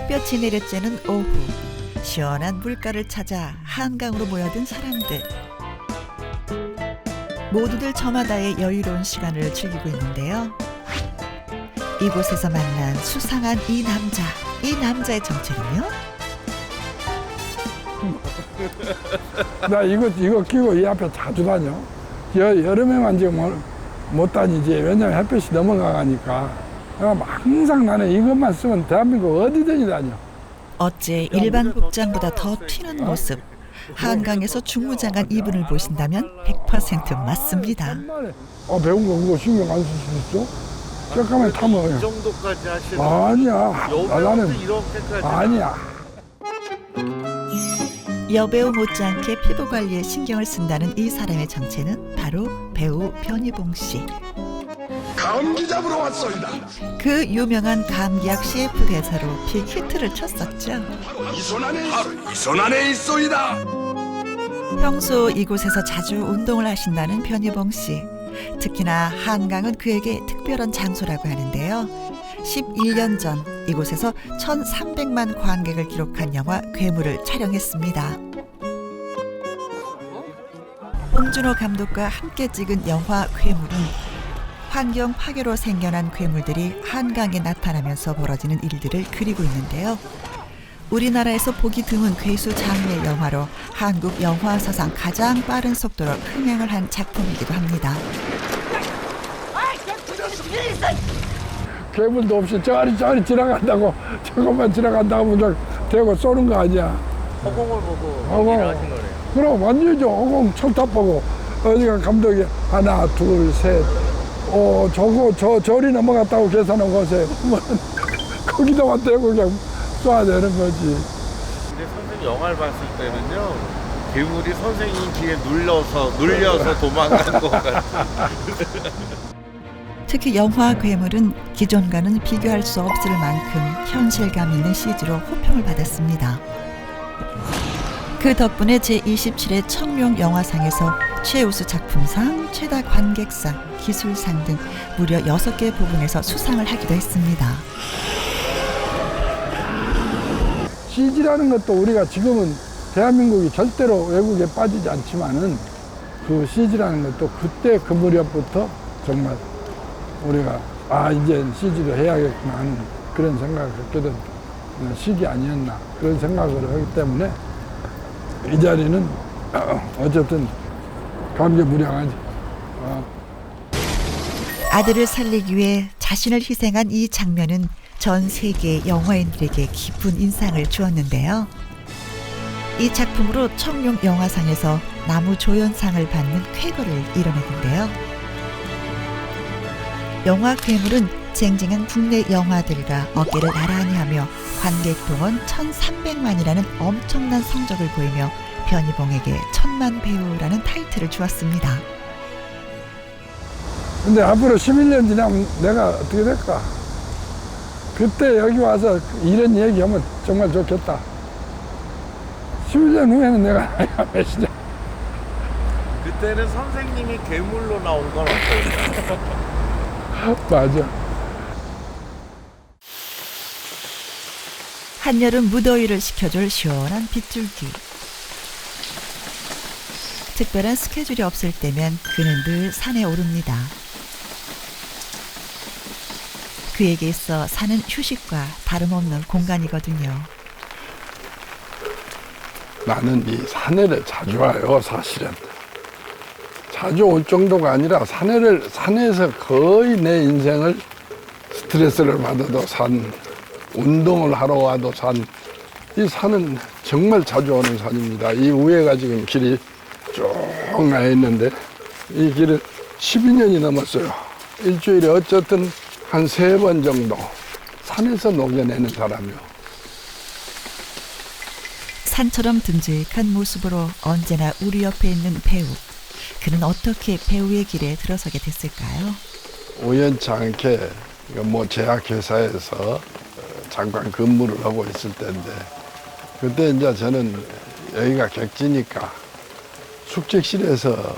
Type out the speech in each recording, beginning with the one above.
햇볕이 내려쬐는 오후, 시원한 물가를 찾아 한강으로 모여든 사람들. 모두들 저마다의 여유로운 시간을 즐기고 있는데요. 이곳에서 만난 수상한 이 남자의 정체는요? 나 이거 끼고 이 앞에 자주 다녀. 여름에만 지금 못 다니지. 왜냐면 햇볕이 넘어가니까. 항상 나는 이것만 쓰면 대한민국 어디든지 다녀. 어째 일반 복장보다 더 튀는 모습. 한강에서 중무장한 이분을 보신다면 100% 맞습니다. 배운 거 그거 신경 안 쓸 수 있어? 잠깐만 타면. 이 정도까지 하시는 아니야. 나는 이렇게까지 아니야. 여배우 못지않게 피부 관리에 신경을 쓴다는 이 사람의 정체는 바로 배우 변희봉 씨. 감기 잡으러 왔소이다. 그 유명한 감기약 CF 대사로 빅히트를 쳤었죠. 이 손 안에 있소이다. 평소 이곳에서 자주 운동을 하신다는 변희봉 씨. 특히나 한강은 그에게 특별한 장소라고 하는데요. 11년 전 이곳에서 1,300만 관객을 기록한 영화 괴물을 촬영했습니다. 봉준호 감독과 함께 찍은 영화 괴물은 환경 파괴로 생겨난 괴물들이 한강에 나타나면서 벌어지는 일들을 그리고 있는데요. 우리나라에서 보기 드문 괴수 장르의 영화로 한국 영화 사상 가장 빠른 속도로 흥행을 한 작품이기도 합니다. 괴물도 없이 저리 지나간다고 저것만 지나간다고 그냥 대고 쏘는 거 아니야. 허공을 보고 허공. 연기를 하신 거네요. 그럼 완전히죠. 허공 철탑 보고 어디가 감독이 하나 둘 셋. 저리 넘어갔다고 계산한 것에 거기다만 대고 그냥 쏴야 되는 거지. 근데 선생님 영화를 봤을 때는요, 괴물이 선생님 뒤에 눌려서 도망간 것 같아요. 특히 영화 괴물은 기존과는 비교할 수 없을 만큼 현실감 있는 CG로 호평을 받았습니다. 그 덕분에 제27회 청룡 영화상에서 최우수 작품상, 최다 관객상, 기술상 등 무려 6개 부분에서 수상을 하기도 했습니다. CG라는 것도 우리가 지금은 대한민국이 절대로 외국에 빠지지 않지만은 그 CG라는 것도 그때 그 무렵부터 정말 우리가 이제 CG를 해야겠구나 하는 그런 생각을 갖게 된 시기 아니었나 그런 생각을 하기 때문에 이 자리는 어쨌든 감개무량하지. 아들을 살리기 위해 자신을 희생한 이 장면은 전 세계 영화인들에게 깊은 인상을 주었는데요. 이 작품으로 청룡 영화상에서 나무조연상을 받는 쾌거를 이뤄냈는데요. 영화 괴물은 쟁쟁한 국내 영화들과 어깨를 나란히 하며 관객 동원 1,300만이라는 엄청난 성적을 보이며 변희봉에게 천만 배우라는 타이틀을 주었습니다. 근데 앞으로 11년 지나면 내가 어떻게 될까? 그때 여기 와서 이런 얘기하면 정말 좋겠다. 11년 후에는 내가 나이가 몇이냐? 그때는 선생님이 괴물로 나온 건 어떨까요? 맞아. 한여름 무더위를 식혀줄 시원한 빗줄기. 특별한 스케줄이 없을 때면 그는 늘 산에 오릅니다. 그에게 있어 산은 휴식과 다름없는 공간이거든요. 나는 이 산에를 자주 와요, 사실은. 자주 올 정도가 아니라 산에서 거의 내 인생을 스트레스를 받아도 산, 운동을 하러 와도 산, 이 산은 정말 자주 오는 산입니다. 이 위에가 지금 길이 쭉 나 있는데 이 길을 12년이 넘었어요. 일주일에 어쨌든 한 3번 정도 산에서 녹여내는 사람이요. 산처럼 듬직한 모습으로 언제나 우리 옆에 있는 배우. 그는 어떻게 배우의 길에 들어서게 됐을까요? 우연치 않게 제약회사에서 잠깐 근무를 하고 있을 때인데 그때 이제 저는 여기가 객지니까 숙직실에서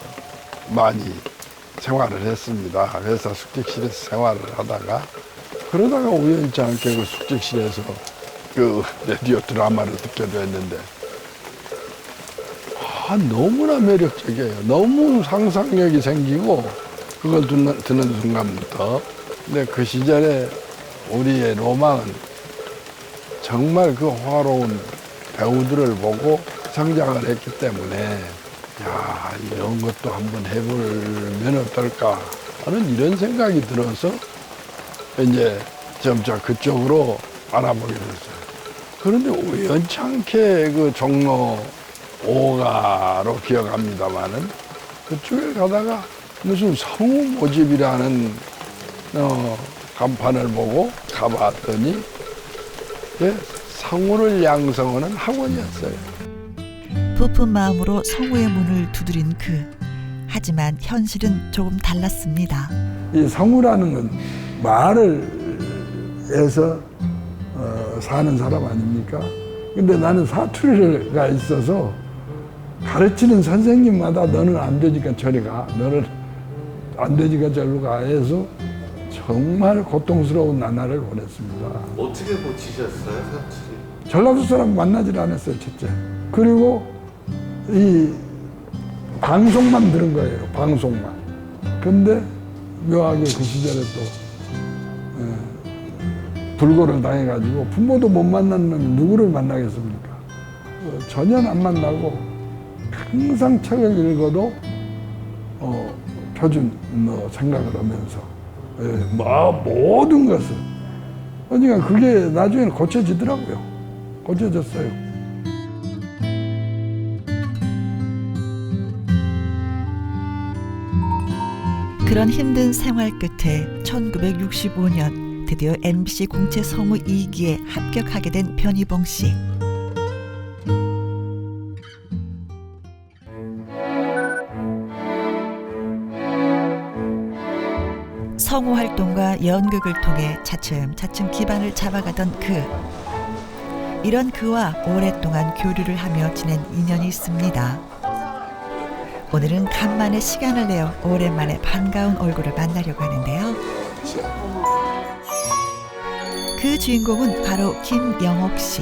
많이 생활을 했습니다. 그래서 숙직실에서 생활을 하다가 그러다가 우연치 않게 그 숙직실에서 그 라디오 드라마를 듣게도 했는데 너무나 매력적이에요. 너무 상상력이 생기고 그걸 듣는 순간부터. 근데 그 시절에 우리의 로망은 정말 그 화려운 배우들을 보고 성장을 했기 때문에 야, 이런 것도 한번 해보면 어떨까 하는 이런 생각이 들어서 이제 점차 그쪽으로 알아보게 됐어요. 그런데 우연찮게 그 종로 5가로 기억합니다마는 그쪽에 가다가 무슨 성우 모집이라는 간판을 보고 가봤더니 성우를 양성하는 학원이었어요. 부푼 마음으로 성우의 문을 두드린 그. 하지만 현실은 조금 달랐습니다. 이 성우라는 건 말을 해서 사는 사람 아닙니까? 근데 나는 사투리가 있어서 가르치는 선생님마다 너는 안 되니까 저리 가, 너는 안 되니까 저리로 가 해서 정말 고통스러운 나날을 보냈습니다. 어떻게 고치셨어요, 사투리? 전라도 사람 만나질 않았어요, 첫째. 그리고 이 방송만 들은 거예요, 방송만. 근데 묘하게 그 시절에 또 불고를 당해가지고 부모도 못 만난 놈이 누구를 만나겠습니까? 전혀 안 만나고 항상 책을 읽어도 표준 생각을 하면서 모든 것을. 그러니까 그게 나중에는 고쳐지더라고요. 고쳐졌어요. 그런 힘든 생활 끝에 1965년 드디어 MBC 공채 성우 2기에 합격하게 된 변희봉 씨. 성우 활동과 연극을 통해 차츰차츰 기반을 잡아가던 그. 이런 그와 오랫동안 교류를 하며 지낸 인연이 있습니다. 오늘은 간만에 시간을 내어 오랜만에 반가운 얼굴을 만나려고 하는데요. 그 주인공은 바로 김영옥 씨.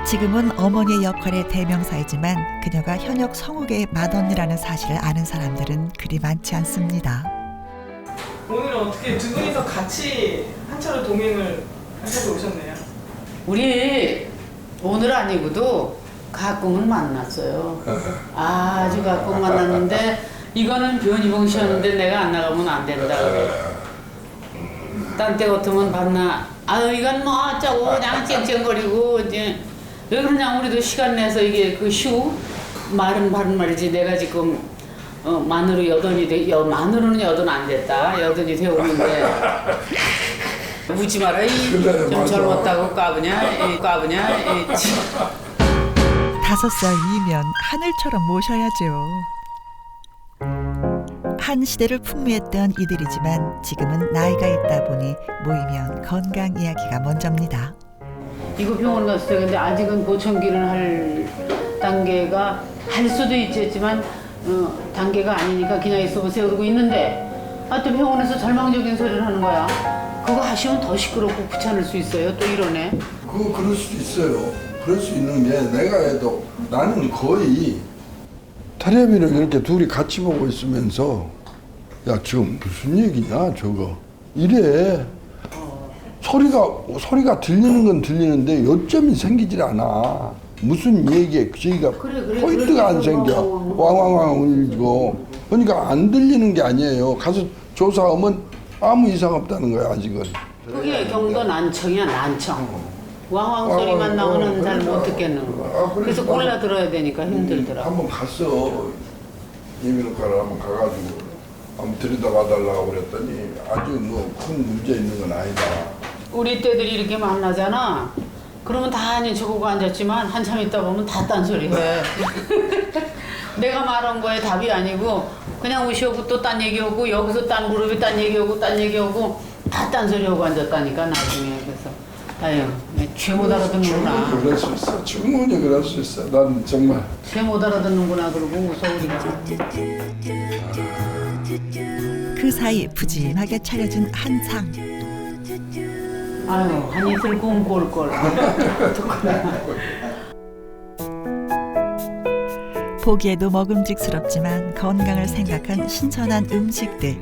지금은 어머니의 역할의 대명사이지만 그녀가 현역 성우계의 맏언니라는 사실을 아는 사람들은 그리 많지 않습니다. 오늘은 어떻게 두 분이서 같이 한 차로 동행을 하셔서 오셨네요? 우리 오늘 아니고도 가끔은 만났어요. 아주 가끔 만났는데 이거는 변희봉 씨였는데 내가 안 나가면 안 된다 그래. 딴 때 같으면 봤나? 아유 이건 뭐 어쩌고 그냥 쨍쨍거리고 이제 왜 그러냐 우리도 시간 내서 이게 그 쉬고 말은 바른 말이지 내가 지금 만으로 여든이 만으로는 여든 안 됐다 여든이 되었는데 묻지 마라 좀 젊었다고 까부냐 5살이면 하늘처럼 모셔야죠. 한 시대를 풍미했던 이들이지만 지금은 나이가 있다 보니 모이면 건강 이야기가 먼저입니다. 이거 병원 갔을 때 근데 아직은 보청기를 할 단계가 할 수도 있겠지만 단계가 아니니까 그냥 있어 보세요 그러고 있는데 또 병원에서 절망적인 소리를 하는 거야. 그거 하시면 더 시끄럽고 귀찮을 수 있어요. 또 이러네. 그럴 수도 있어요. 그럴 수 있는 게 내가 해도 나는 거의 텔레비를 이렇게 둘이 같이 보고 있으면서 야 지금 무슨 얘기냐 저거 이래. 소리가 들리는 건 들리는데 요점이 생기질 않아. 무슨 얘기에 저희가 포인트가 안 생겨. 왕왕왕 울리고. 그러니까 안 들리는 게 아니에요. 가서 조사하면 아무 이상 없다는 거야 아직은. 그게 경도 난청이야 난청. 왕왕 소리만 나오는 잘 못 듣겠는 거. 그래서 골라 들어야 되니까 힘들더라고. 한번 갔어. 이민호과를 한번 가가지고 한번 들여다봐 달라고 그랬더니 아주 뭐 큰 문제 있는 건 아니다. 우리 때들이 이렇게 만나잖아. 그러면 다 아닌 척하고 앉았지만 한참 있다 보면 다 딴소리 해. 내가 말한 거에 답이 아니고 그냥 우시오고 또 딴 얘기하고 여기서 딴 그룹이 딴 얘기하고 딴 얘기하고 다 딴소리하고 앉았다니까 나중에. 그래서 아유 죄 못 알아듣는구나. 그럴 수 있어. 충분히 그럴 수 있어. 난 정말. 죄 못 알아듣는구나 그러고 웃어 우리가. 그 사이 푸짐하게 차려진 한 상. 아유 한 이틀 굶고 올 걸. 보기에도 먹음직스럽지만 건강을 생각한 신선한 음식들.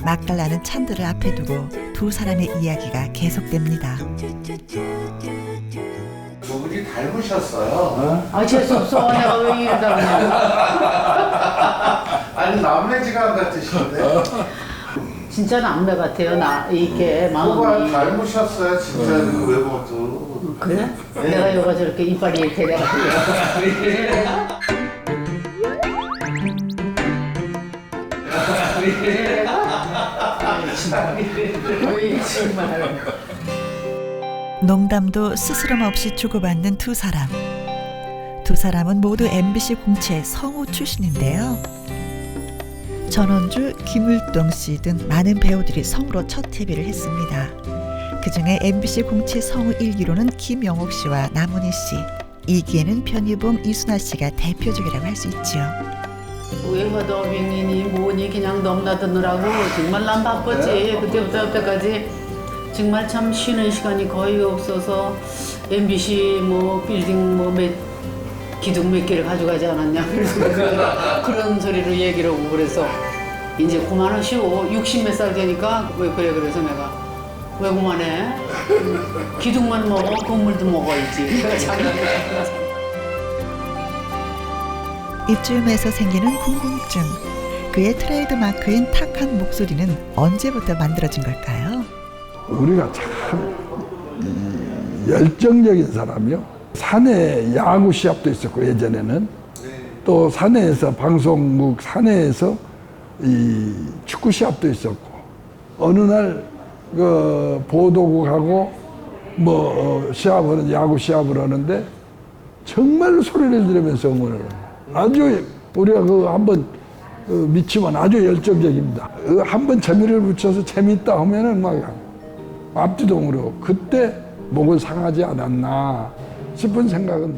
맛깔나는 찬들을 앞에 두고 두 사람의 이야기가 계속됩니다. 두 분이 닮으셨어요. 아 재수 없어. 내가 왜 이러다 그냥. 아니 남매지간 같으신데. 진짜 남매 같아요. 나 이게 뭐가 마음이. 닮으셨어요, 진짜 그 외모도. 그래? 내가 여가 저렇게 이빨이 이렇게 내가 정말. 농담도 스스럼 없이 주고받는 두 사람. 두 사람은 모두 MBC 공채 성우 출신인데요. 전원주, 김을동 씨 등 많은 배우들이 성우로 첫 데뷔를 했습니다. 그중에 MBC 공채 성우 1기로는 김영옥 씨와 남은희 씨, 2기에는 변희봉, 이순아 씨가 대표적이라고 할 수 있죠. 외화 더빙이니 뭐니 그냥 넘나드느라고 정말 난 바빴지. 그때부터 여태까지 정말 참 쉬는 시간이 거의 없어서 MBC 뭐 빌딩 뭐 기둥 몇 개를 가져가지 않았냐 그런 소리를 얘기를 하고 그래서 이제 그만하시오. 60 몇 살 되니까 왜 그래 그래서 내가 왜 그만해? 기둥만 먹어 건물도 먹어야지. 이쯤에서 생기는 궁금증. 그의 트레이드 마크인 탁한 목소리는 언제부터 만들어진 걸까요? 우리가 참 열정적인 사람이요. 산에 야구 시합도 있었고 예전에는 또 산에서 방송국 산에에서 이 축구 시합도 있었고 어느 날 그 보도국하고 뭐 시합을 야구 시합을 하는데 정말로 소리를 지르면서 응원을 해요. 아주 우리가 그 한번 미치면 아주 열정적입니다. 한번 재미를 붙여서 재밌다 하면은 막 앞뒤도 모르고 그때 목을 상하지 않았나 싶은 생각은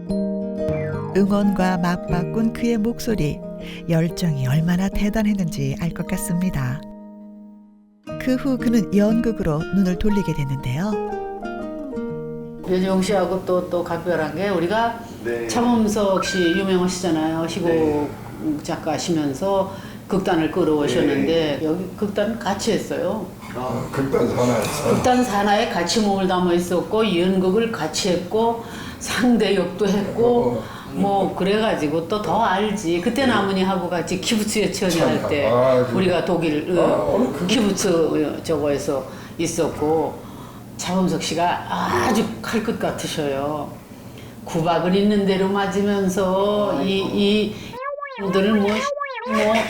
들어요. 응원과 맞바꾼 그의 목소리, 열정이 얼마나 대단했는지 알 것 같습니다. 그 후 그는 연극으로 눈을 돌리게 됐는데요. 변희봉 씨하고 또 각별한 게 우리가 네. 차범석 씨 유명하시잖아요. 시곡 작가시면서 극단을 끌어오셨는데 여기 극단 같이 했어요. 극단 산하에서 극단 산하에 같이 몸을 담아 있었고 연극을 같이 했고 상대역도 했고 뭐 그래가지고 또 더 알지. 그때 남은이하고 같이 키부츠 예천이 할 때 우리가 독일 키부츠 저거에서 있었고 차범석 씨가 아주 칼끝 같으셔요. 구박을 있는 대로 맞으면서 이 분들을 뭐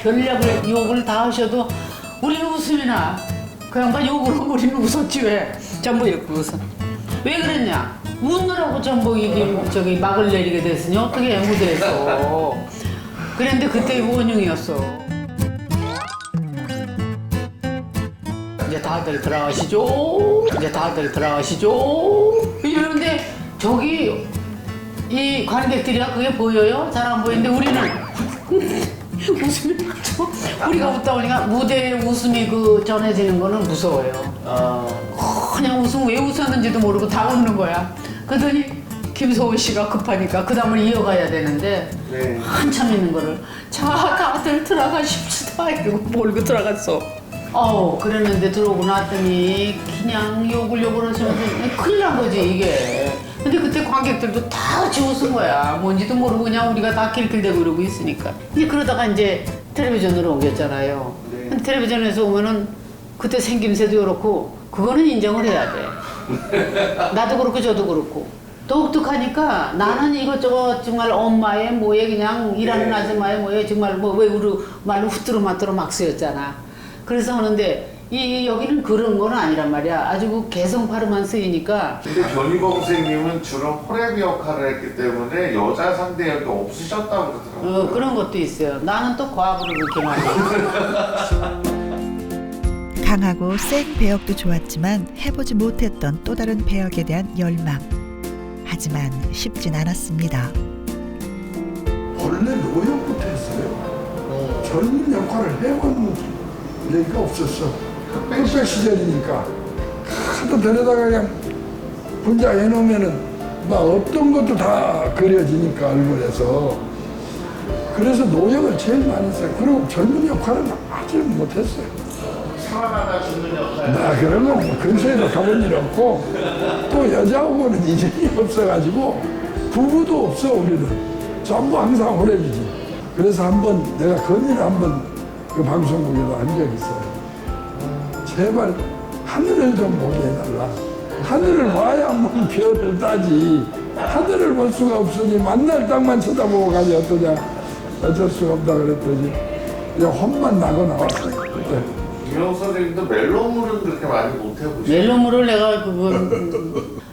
별력을 욕을 다 하셔도 우리는 웃음이 나. 그 양반 욕을 하고 우리는 웃었지 왜? 전부 이렇게 웃어. 왜 그랬냐? 웃느라고 전복이 저기 막을 내리게 됐으니 어떻게 해 무대에서. 그런데 그때 원흉이었어. 이제 다들 들어가시죠. 이제 다들 들어가시죠. 이러는데 저기 이 관객들이야 그게 보여요? 잘 안 보이는데 우리는 웃음이 나죠. 우리가 웃다 보니까 무대에 웃음이 그 전해지는 거는 무서워요. 그냥 웃음 왜 웃었는지도 모르고 다 웃는 거야. 그러더니 김소은 씨가 급하니까 그 다음을 이어가야 되는데 네. 한참 있는 거를 자 다들 들어가십시다 이러고 몰고 들어갔어. 그랬는데 들어오고 났더니 그냥 욕을 하시면서 큰일 난 거지 이게. 근데 그때 관객들도 다 같이 웃은 거야. 뭔지도 모르고 그냥 우리가 다 킬킬대고 이러고 있으니까. 이제 그러다가 이제 텔레비전으로 옮겼잖아요. 네. 근데 텔레비전에서 오면은 그때 생김새도 그렇고 그거는 인정을 해야 돼. 나도 그렇고 저도 그렇고. 독특하니까 나는 이것저것 정말 엄마의 뭐에 그냥 일하는 아줌마의 뭐에 정말 뭐 외우로 말로 후뚜루마뚜루 막 쓰였잖아. 그래서 하는데 여기는 그런 건 아니란 말이야. 아주 그 개성파로만 쓰이니까. 근데 변희봉 선생님은 주로 호래비 역할을 했기 때문에 여자 상대 역이 없으셨다고 그러더라고요. 그런 것도 있어요. 나는 또 과학으로 그렇게 많이. 강하고 센 배역도 좋았지만 해보지 못했던 또 다른 배역에 대한 열망. 하지만 쉽진 않았습니다. 원래 노역부터 했어요. 젊은 역할을 해본 얘기가 없었어. 흑백 시절이니까 하도 데려다가 그냥 분장해 놓으면은 막 없던 것도 다 그려지니까 얼굴에서. 그래서 노력을 제일 많이 했어요. 그리고 젊은 역할은 아주 못했어요. 살아나다 죽는 역할. 나 그런 건 근처에도 가본 일 없고 또 여자하고는 인연이 없어가지고 부부도 없어 우리는. 전부 항상 오래지지. 그래서 한번 내가 건의를 한번 그 방송국에도 한 적이 있어요. 제발 하늘을 좀 보게 해달라. 하늘을 봐야 한번 별을 따지. 하늘을 볼 수가 없으니 만날 땅만 쳐다보고 가지 어떠냐. 어쩔 수가 없다 그랬더니 그냥 혼만 나고 나왔어요. 그때. 김영수 선생님도 멜로물은 그렇게 많이 못 해보시죠? 멜로물을 내가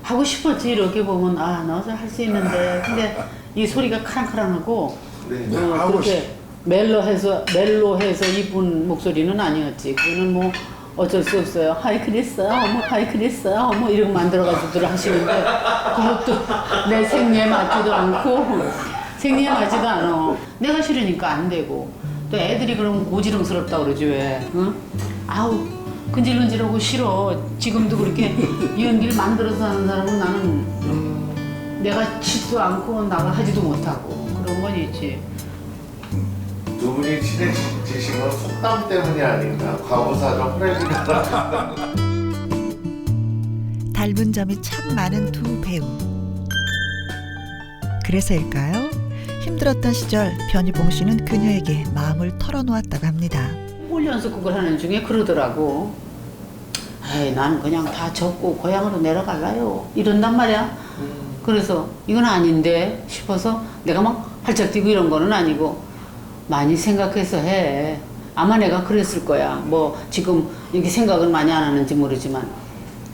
하고 싶었지. 이렇게 보면 아 나도 할 수 있는데 근데 이 소리가 카랑카랑하고 네. 하고 그렇게 멜로해서 이쁜 목소리는 아니었지. 그거는 뭐 어쩔 수 없어요. 하이 그랬어, 어머 하이 그랬어, 어머 이렇게 만들어가지고들 하시는데 그것도 내 생리에 맞지도 않고 생리에 맞지도 않아. 내가 싫으니까 안 되고 또 애들이 그러면 고지름스럽다 그러지 왜? 응? 아우 근질근질하고 싫어. 지금도 그렇게 이 연기를 만들어서 하는 사람은 나는 내가 치지도 않고 나가 하지도 못하고 그런 건 있지. 두 분이 친해지신 건 속담 때문이 아닌가. 과부사적 호래비가. 닮은 점이 참 많은 두 배우. 그래서일까요? 힘들었던 시절 변희봉 씨는 그녀에게 마음을 털어놓았다고 합니다. 홀 연습곡을 하는 중에 그러더라고. 에이 나는 그냥 다 접고 고향으로 내려갈라요 이런단 말이야. 그래서 이건 아닌데 싶어서 내가 막 활짝 뛰고 이런 거는 아니고 많이 생각해서 해. 아마 내가 그랬을 거야. 뭐 지금 이렇게 생각은 많이 안 하는지 모르지만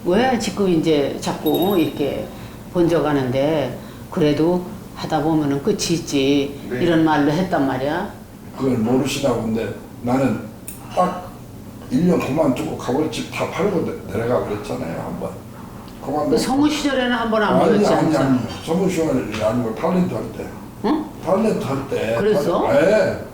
왜 지금 이제 자꾸 이렇게 번져가는데 그래도 하다 보면은 끝이 있지. 네. 이런 말로 했단 말이야. 그걸 모르시나 본데 나는 딱 1년 그만두고 가버집 다 팔고 내려가 그랬잖아요 한번. 그 성우 시절에는 한 번 안 보였지 않죠? 아니 성우 시절이 아니고 탤런트 할 때. 응? 탤런트 할 때. 그랬어? 네.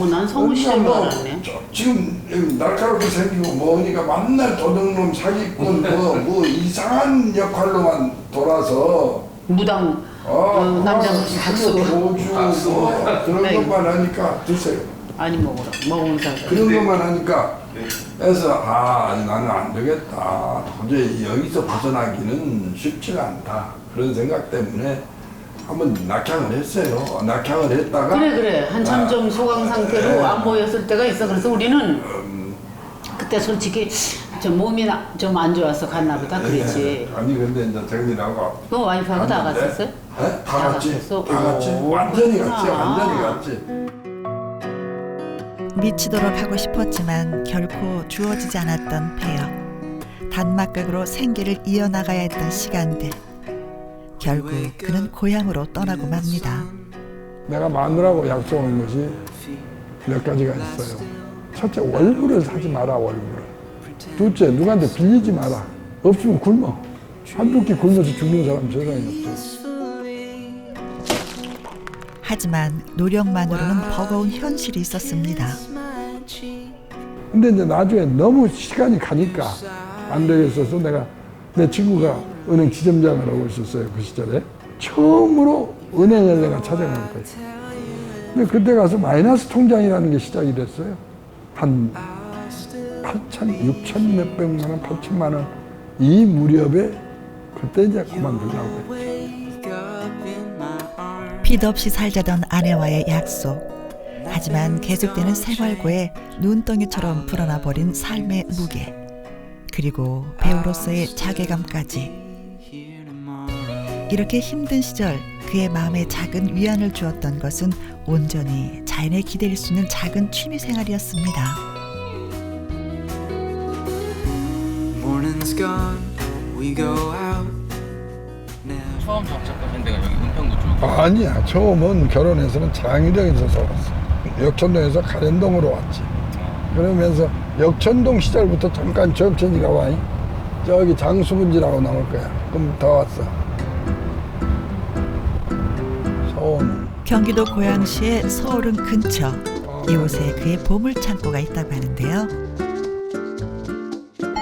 난 성우 시절인 줄 그러니까 알았네. 지금 여기 날카롭게 생기고 뭐니까 맨날 도둑놈 사기꾼 뭐 이상한 역할로만 돌아서 무당 남자 박수 도주 뭐 그런 네. 것만 하니까 드세요. 아니 먹으라 먹으면 살 그런 것만 하니까 그래서 나는 안 되겠다. 도저히 여기서 벗어나기는 쉽지가 않다. 그런 생각 때문에 한번 낙향을 했어요. 낙향을 했다가 그래 한참 좀 소강 상태로 안 보였을 때가 있어. 그래서 우리는 그때 솔직히 좀 몸이 좀 안 좋아서 갔나 보다 그랬지. 아니 근데 이제 정민하고 너 와이프하고 다 갔었어요? 네? 다 갔지. 갔었어? 다 갔지. 오, 완전히 갔지. 그렇구나. 완전히 갔지. 미치도록 하고 싶었지만 결코 주어지지 않았던 폐역. 단막극으로 생계를 이어나가야 했던 시간들. 결국 그는 고향으로 떠나고 맙니다. 내가 마누라고 약속한 것이 몇 가지가 있어요. 첫째, 월급을 사지 마라, 월급을. 둘째, 누구한테 빌리지 마라. 없으면 굶어. 한두 끼 굶어서 죽는 사람 세상에 없어. 하지만 노력만으로는 버거운 현실이 있었습니다. 근데 이제 나중에 너무 시간이 가니까 안 되겠어서 내 친구가 은행 지점장을 하고 있었어요, 그 시절에. 처음으로 은행을 내가 찾아간 거예요. 근데 그때 가서 마이너스 통장이라는 게 시작이 됐어요. 한 6천 몇백만 원, 8천만 원. 이 무렵에 그때 이제 그만두려고 했죠. 빚 없이 살자던 아내와의 약속. 하지만 계속되는 생활고에 눈덩이처럼 불어나 버린 삶의 무게. 그리고 배우로서의 자괴감까지. 이렇게 힘든 시절 그의 마음에 작은 위안을 주었던 것은 온전히 자연에 기댈 수 있는 작은 취미 생활이었습니다. Morning's gone, we go out now. 처음 정착하신 데가 여기 은평구 쪽이에요. 아니야. 처음은 결혼해서는 장유동에서 살았어. 역천동에서 가련동으로 왔지. 그러면서 역천동 시절부터 잠깐 접천이가 와. 저기 장수분지라고 나올 거야. 그럼 더 왔어. 서울은. 경기도 고양시의 서울은 근처. 이곳에 그의 보물 창고가 있다고 하는데요.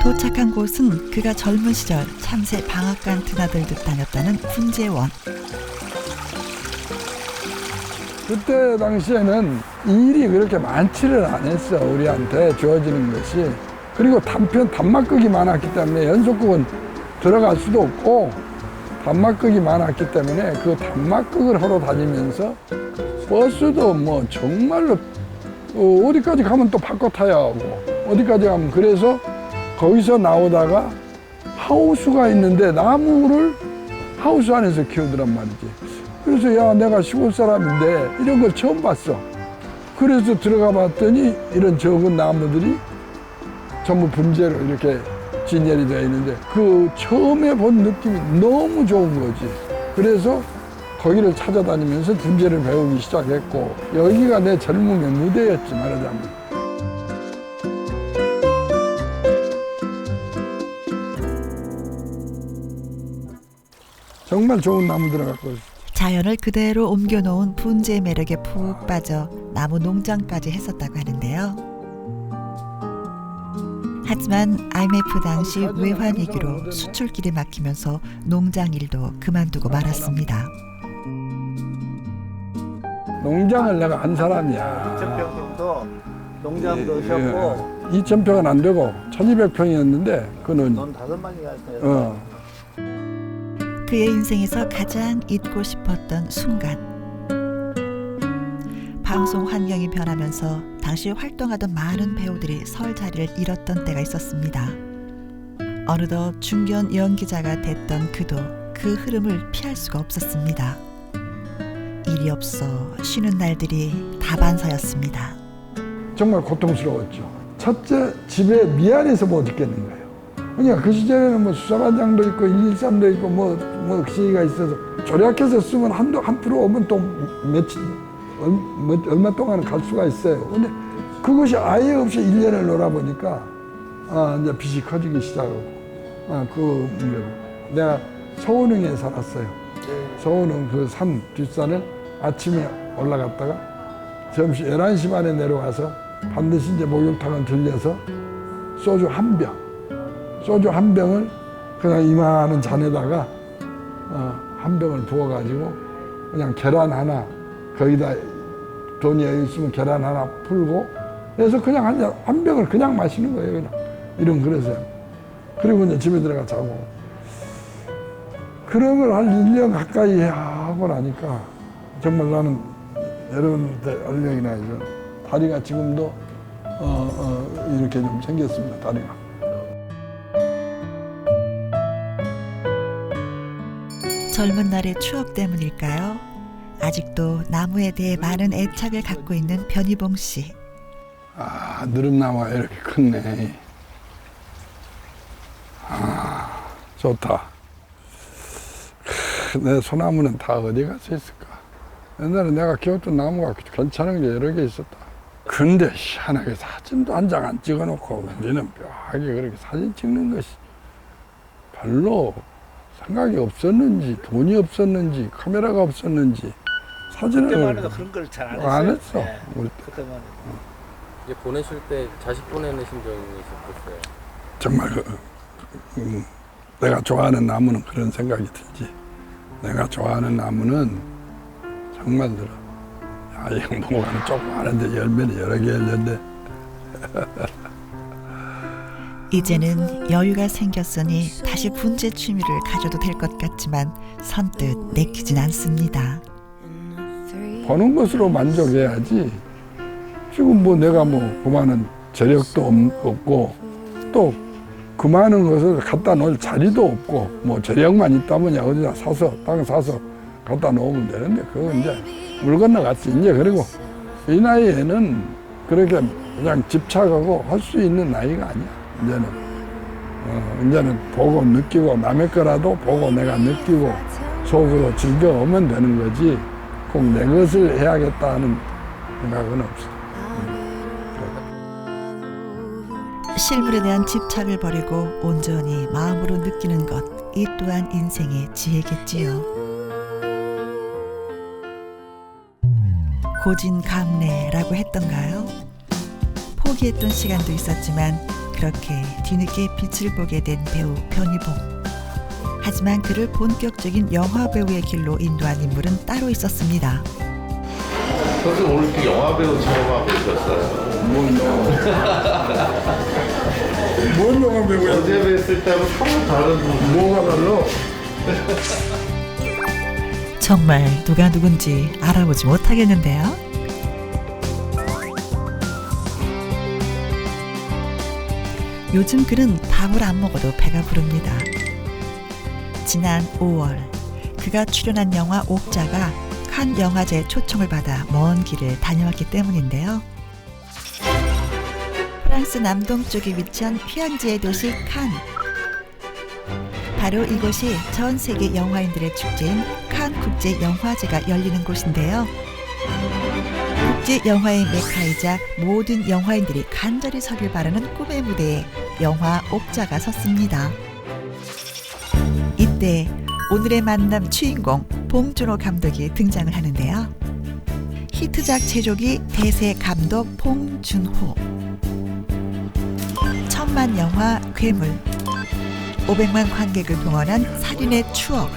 도착한 곳은 그가 젊은 시절 참새 방앗간 드나들듯 다녔다는 훈제원. 그때 당시에는 일이 그렇게 많지를 않았어. 우리한테 주어지는 것이. 그리고 단막극이 많았기 때문에 연속극은 들어갈 수도 없고 단막극이 많았기 때문에 그 단막극을 하러 다니면서 버스도 뭐 정말로 어디까지 가면 또 바꿔 타야 하고 어디까지 가면 그래서 거기서 나오다가 하우스가 있는데 나무를 하우스 안에서 키우더란 말이지. 그래서 야 내가 시골 사람인데 이런 걸 처음 봤어. 그래서 들어가 봤더니 이런 적은 나무들이 전부 분재로 이렇게 진열이 되어 있는데 그 처음에 본 느낌이 너무 좋은 거지. 그래서 거기를 찾아다니면서 분재를 배우기 시작했고 여기가 내 젊음의 무대였지 말하자면. 정말 좋은 나무들을 갖고 있어. 자연을 그대로 옮겨놓은 분재 매력에 푹 빠져 나무 농장까지 했었다고 하는데요. 하지만 IMF 당시 외환위기로 수출길이 막히면서 농장 일도 그만두고 말았습니다. 농장을 내가 한 사람이야. 2,000평 정도 농장도 하셨고 2,000평은 안 되고 1,200평이었는데 그는 넌 5마리가 있어요. 그의 인생에서 가장 잊고 싶었던 순간. 방송 환경이 변하면서 당시 활동하던 많은 배우들이 설 자리를 잃었던 때가 있었습니다. 어느덧 중견 연기자가 됐던 그도 그 흐름을 피할 수가 없었습니다. 일이 없어 쉬는 날들이 다반사였습니다. 정말 고통스러웠죠. 첫째, 집에 미안해서 못 있겠는 거예요. 그러니까 그 시절에는 뭐 수사반장도 있고 113도 있고 뭐 시기가 있어서 조략해서 쓰면 한 프로 오면 또 며칠 얼마 동안 갈 수가 있어요. 근데 그것이 아예 없이 1년을 놀아보니까 이제 빚이 커지기 시작하고 그 문제고. 내가 서운흥에 살았어요. 서운흥 그 산 뒷산을 아침에 올라갔다가 점심 11시 반에 내려와서 반드시 이제 목욕탕을 들려서 소주 한 병을 그냥 이만한 잔에다가 한 병을 부어가지고 그냥 계란 하나 거기다 돈이 있으면 계란 하나 풀고 그래서 그냥 한 병을 그냥 마시는 거예요. 그냥 이런 그릇에. 그리고 이제 집에 들어가 자고. 그런 걸 한 1년 가까이 하고 나니까 정말 나는 여러분한테 알려기나 해서 다리가 지금도 이렇게 좀 생겼습니다. 다리가. 젊은 날의 추억 때문일까요? 아직도 나무에 대해 많은 애착을 갖고 있는 변희봉 씨. 느릅나무가 이렇게 컸네. 좋다. 내 소나무는 다 어디 가서 있을까? 옛날에 내가 키웠던 나무가 괜찮은 게 여러 개 있었다. 근데 희한하게 사진도 한 장 안 찍어놓고 우리는 묘하게 그렇게 사진 찍는 것이 별로 생각이 없었는지 돈이 없었는지 카메라가 없었는지 사진을 그때만 해도 그런 걸 잘 안 했어요. 안 했어. 우리 때. 그때만 해도. 이제 보내실 때 자식 보내는 심정이 있었어요. 정말 내가 좋아하는 나무는 그런 생각이 들지. 내가 좋아하는 나무는 정말 들어. 야, 이 뭐가는 조금 하는데 열매는 여러 개 열렸네. 이제는 여유가 생겼으니 다시 분재 취미를 가져도 될 것 같지만 선뜻 내키진 않습니다. 보는 것으로 만족해야지. 지금 뭐 내가 뭐 그만한 재력도 없고 또 그 많은 것을 갖다 놓을 자리도 없고 뭐 재력만 있다면 어디다 사서 땅 사서 갖다 놓으면 되는데 그거 이제 물 건너갔지. 이제 그리고 이 나이에는 그렇게 그냥 집착하고 할 수 있는 나이가 아니야. 이제는 보고 느끼고 남의 거라도 보고 내가 느끼고 속으로 즐겨오면 되는 거지 꼭 내 것을 해야겠다 하는 생각은 없어. 실물에 대한 집착을 버리고 온전히 마음으로 느끼는 것, 이 또한 인생의 지혜겠지요. 고진감래라고 했던가요? 포기했던 시간도 있었지만 그렇게 뒤늦게 빛을 보게 된 배우 변희봉. 하지만 그를 본격적인 영화 배우의 길로 인도한 인물은 따로 있었습니다. 선생님 오늘 이렇게 영화 배우 체험하고 있었어요. 뭔 영화 배우야? 어제 뵀을 때하고 서로 다른 분. 뭐가 달라? 정말 누가 누군지 알아보지 못하겠는데요. 요즘 그는 밥을 안 먹어도 배가 부릅니다. 지난 5월 그가 출연한 영화 옥자가 칸 영화제 초청을 받아 먼 길을 다녀왔기 때문인데요. 프랑스 남동쪽에 위치한 휴양지의 도시 칸. 바로 이곳이 전 세계 영화인들의 축제인 칸 국제 영화제가 열리는 곳인데요. 국제 영화의 메카이자 모든 영화인들이 간절히 서길 바라는 꿈의 무대에 영화 옥자가 섰습니다. 이때 오늘의 만남 주인공 봉준호 감독이 등장을 하는데요. 히트작 제조기 대세 감독 봉준호. 천만 영화 괴물. 500만 관객을 동원한 살인의 추억.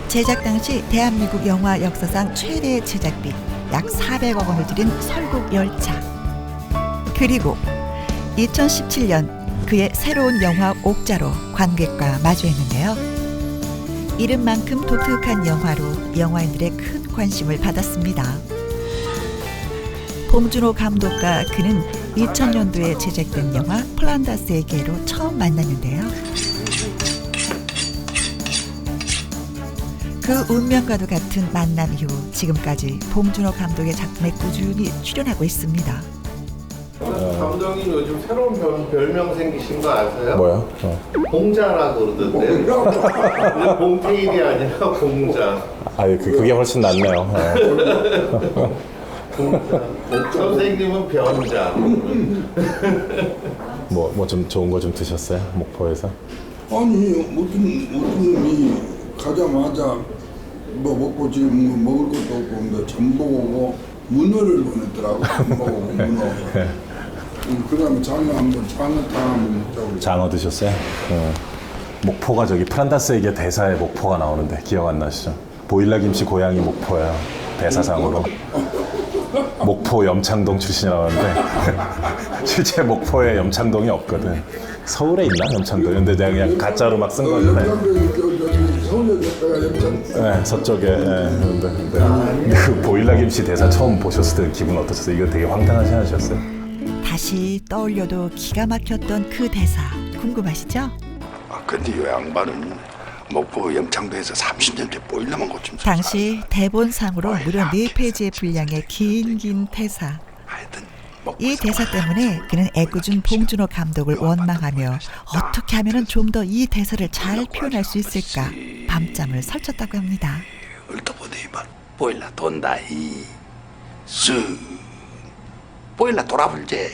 제작 당시 대한민국 영화 역사상 최대의 제작비 약 400억 원을 들인 설국 열차. 그리고 2017년 그의 새로운 영화 옥자로 관객과 마주했는데요. 이름만큼 독특한 영화로 영화인들의 큰 관심을 받았습니다. 봉준호 감독과 그는 2000년도에 제작된 영화 플란다스의 개로 처음 만났는데요. 그 운명과도 같은 만남 이후 지금까지 봉준호 감독의 작품에 꾸준히 출연하고 있습니다. 감독님 요즘 새로운 별명 생기신 거 아세요? 뭐야? 공자라고 그러던데. 봉태일이 아니라 공자. 그게 훨씬 낫네요. 선생님은 변자. 뭐 좀 좋은 거 좀 드셨어요? 목포에서? 아니 어떤 놈이 가자마자 뭐 먹고 지금 뭐 먹을 것도 없고 근데 전복 오고 문어를 보냈더라고. 전복 오고 문어. 그다음에 장어 장어탕 한번 먹자고. 장어 드셨어요? 목포가 저기 프란다스에게 대사에 목포가 나오는데 기억 안 나시죠? 보일러 김치 고향이 목포예요. 대사상으로. 목포 염창동 출신이라고 하는데 실제 목포에 염창동이 없거든. 서울에 있나 염창동? 근데 내가 그냥 가짜로 막 쓴 건데. 네, 서쪽에. 근데 그 보일러 김치 대사 처음 보셨을 때 기분 어떠셨어요? 이거 되게 황당한 시간이셨어요? 다시 떠올려도 기가 막혔던 그 대사 궁금하시죠? 근데 이 양반은 목포 염창동에서 30년째 보일러만 고치면서 당시 대본상으로 무려 4페이지의 분량의 긴 대사. 이 대사 때문에 그는 애꿎은 봉준호 감독을 원망하며 어떻게 하면 좀 더 이 대사를 잘 표현할 수 있을까 밤잠을 설쳤다고 합니다. 얼토보네이만 보일러 돈다 보일러 돌아불제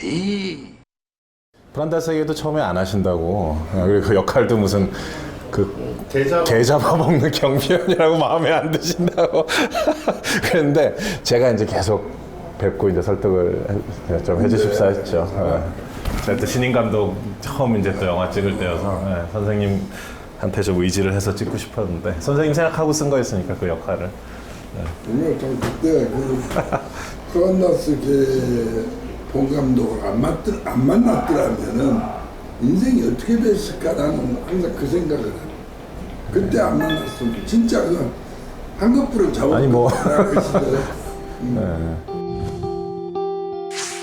프란다스에게도 처음에 안 하신다고. 그리고 그 역할도 무슨 개 잡아먹는 경비원이라고 마음에 안 드신다고. 그런데 제가 이제 계속 뵙고 이제 설득을 좀 해주십사 했죠. 제가 또 신인 감독 처음 이제 또 영화 찍을 때여서 선생님한테 좀 의지를 해서 찍고 싶었는데 선생님 생각하고 쓴 거였으니까 그 역할을. 정말 좀 그때 그 플란다스 본 감독을 안 만났더라면은 인생이 어떻게 됐을까 나는 항상 그 생각을 해. 그때 안 만났으면 진짜 그냥 한꺼풀은 잡아먹고 그 시절에.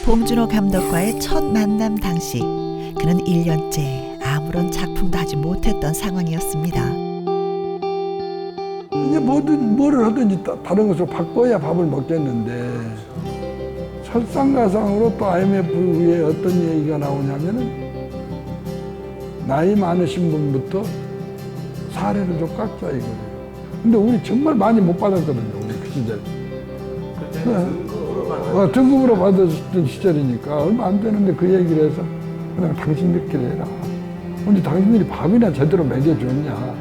봉준호 감독과의 첫 만남 당시 그는 1년째 아무런 작품도 하지 못했던 상황이었습니다. 이제 뭐를 하든지 다른 것으로 바꿔야 밥을 먹겠는데 설상가상으로 또 IMF 후에 어떤 얘기가 나오냐면은 나이 많으신 분부터 사례를 좀 깎자 이거예요. 근데 우리 정말 많이 못 받았거든요. 우리 그 시절. 등급으로 받았던 시절이니까 얼마 안 되는데 그 얘기를 해서 그냥 당신들끼리 해라. 근데 당신들이 밥이나 제대로 먹여줬냐.